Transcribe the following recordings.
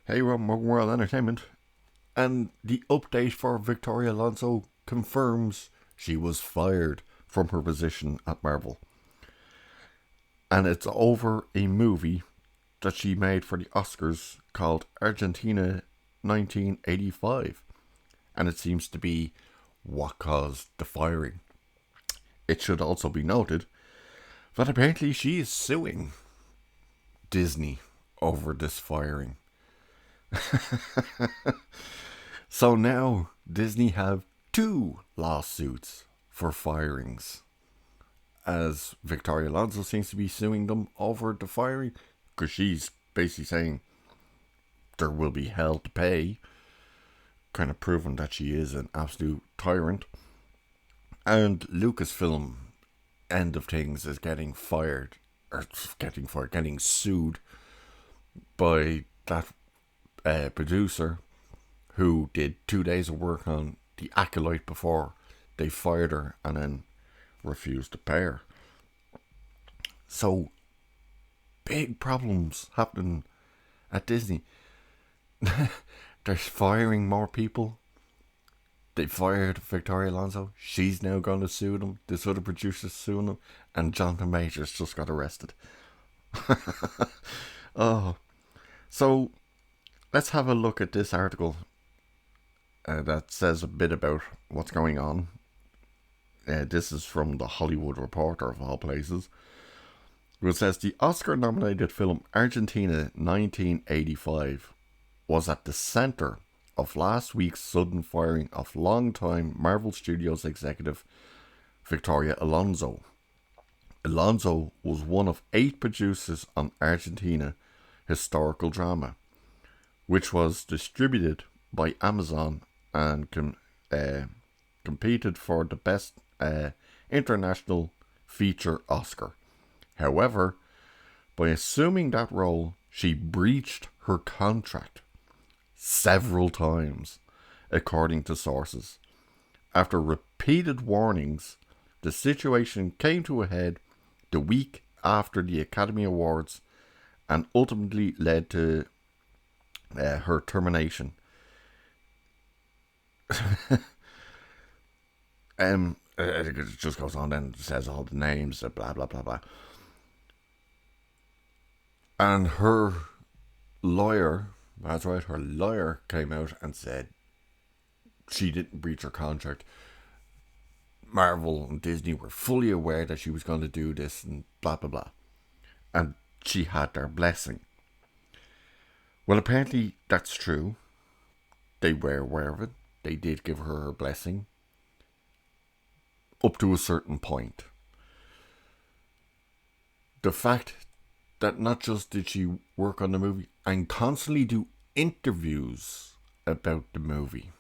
Hey, we're on Modern World Entertainment, and the update for Victoria Alonso confirms she was fired from her position at Marvel. And it's over a movie that she made for the Oscars called Argentina 1985. And it seems to be what caused the firing. It should also be noted that apparently she is suing Disney over this firing. So now Disney have two lawsuits for firings, as Victoria Alonso seems to be suing them over the firing because she's basically saying there will be hell to pay, kind of proving that she is an absolute tyrant. And Lucasfilm, end of things, is getting sued by that producer who did 2 days of work on The Acolyte before they fired her and then refused to pay her. So, big problems happening at Disney. They're firing more people. They fired Victoria Alonso. She's now going to sue them. This other producer's suing them. And Jonathan Majors just got arrested. Oh. So, let's have a look at this article that says a bit about what's going on. This is from the Hollywood Reporter, of all places. It says the Oscar nominated film Argentina 1985 was at the centre of last week's sudden firing of longtime Marvel Studios executive Victoria Alonso. Alonso was one of 8 producers on Argentina historical drama, which was distributed by Amazon and competed for the Best International Feature Oscar. However, by assuming that role, she breached her contract several times, according to sources. After repeated warnings, the situation came to a head the week after the Academy Awards and ultimately led to her termination. It just goes on and says all the names, blah, blah, blah, blah. And her lawyer, that's right, her lawyer came out and said she didn't breach her contract. Marvel and Disney were fully aware that she was going to do this and blah, blah, blah. And she had their blessing. Well, apparently that's true. They were aware of it. They did give her blessing. Up to a certain point. The fact that not just did she work on the movie and constantly do interviews about the movie,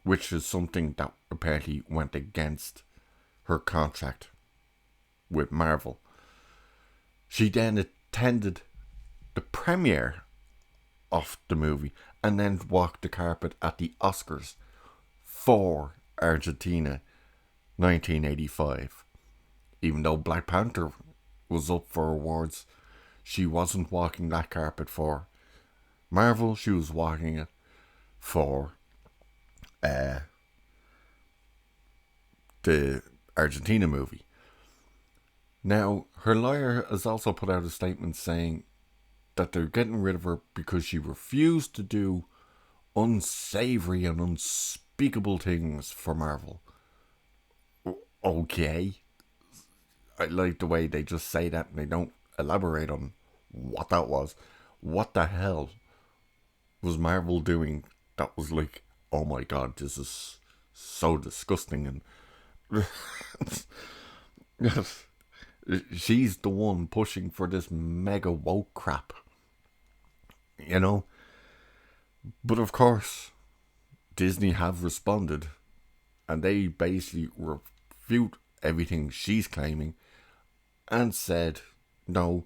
which is something that apparently went against her contract with Marvel. She then attended the premiere of the movie and then walked the carpet at the Oscars for Argentina 1985. Even though Black Panther was up for awards, she wasn't walking that carpet for Marvel. She was walking it for the Argentina movie. Now, her lawyer has also put out a statement saying that they're getting rid of her because she refused to do unsavory and unspeakable things for Marvel. Okay. I like the way they just say that and they don't elaborate on what that was. What the hell was Marvel doing that was like, oh my god, this is so disgusting? And she's the one pushing for this mega woke crap, you know. But of course, Disney have responded, and they basically refute everything she's claiming, and said, no,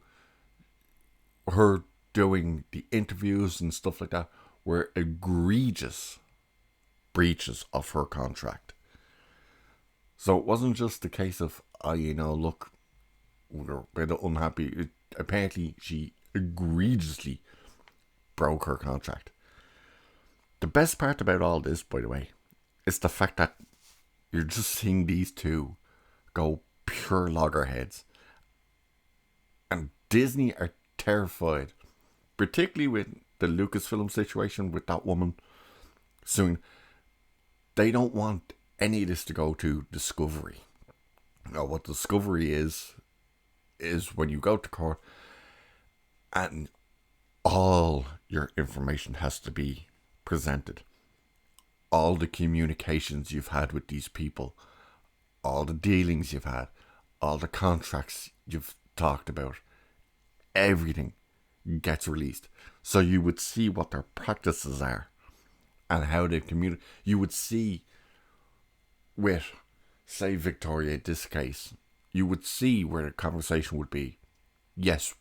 her doing the interviews and stuff like that were egregious breaches of her contract. So it wasn't just a case of, look, we're a bit unhappy. Apparently, she egregiously broke her contract. The best part about all this, by the way, is the fact that you're just seeing these two go pure loggerheads. And Disney are terrified, particularly with the Lucasfilm situation with that woman Suing. They don't want any of this to go to Discovery. Now, what Discovery is when you go to court and all your information has to be presented. All the communications you've had with these people, all the dealings you've had, all the contracts you've talked about, everything gets released. So you would see what their practices are and how they communicate. You would see with, say, Victoria, in this case, you would see where the conversation would be. Yes,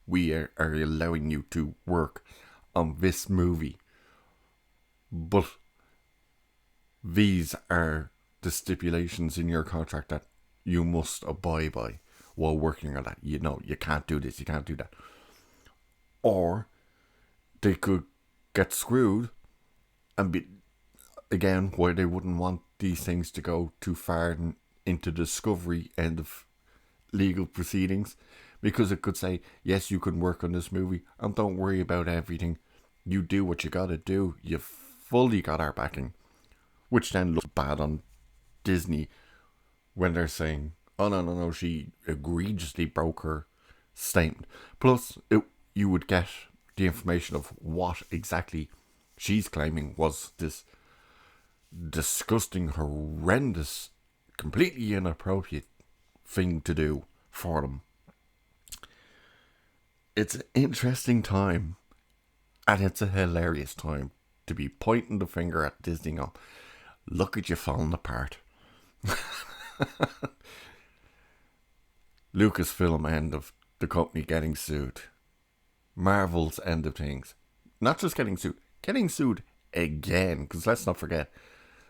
we are allowing you to work on this movie, but these are the stipulations in your contract that you must abide by while working on that. You know, you can't do this, you can't do that. Or they could get screwed and be, again, why they wouldn't want these things to go too far into Discovery end of legal proceedings, because it could say, yes, you can work on this movie and don't worry about everything. You do what you gotta do. You've fully got our backing. Which then looks bad on Disney when they're saying, oh, no, she egregiously broke her statement. Plus, you would get the information of what exactly she's claiming was this disgusting, horrendous, completely inappropriate thing to do for them. It's an interesting time, and it's a hilarious time to be pointing the finger at Disney going, look at you falling apart. Lucasfilm end of the company getting sued. Marvel's end of things. Not just getting sued again, because let's not forget,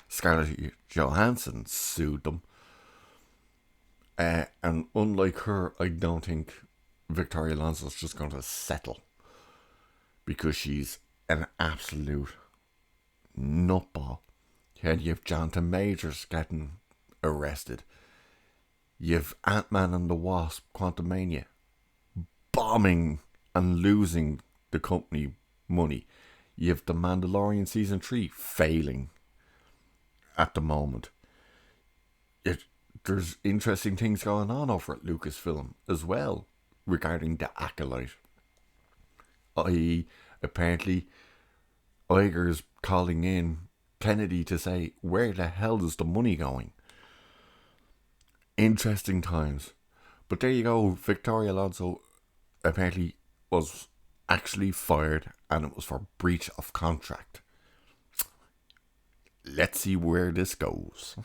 Scarlett Johansson sued them. And unlike her, I don't think Victoria Alonso's just going to settle, because she's an absolute nutball. And you have Jonathan Majors getting arrested. You have Ant-Man and the Wasp, Quantumania, bombing and losing the company money. You have The Mandalorian Season 3 failing at the moment. There's interesting things going on over at Lucasfilm as well regarding The Acolyte. I.e., apparently, Iger's calling in Kennedy to say, where the hell is the money going? Interesting times. But there you go, Victoria Alonso apparently was actually fired, and it was for breach of contract. Let's see where this goes.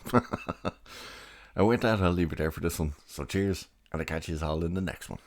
And with that, I'll leave it there for this one. So cheers, and I'll catch you all in the next one.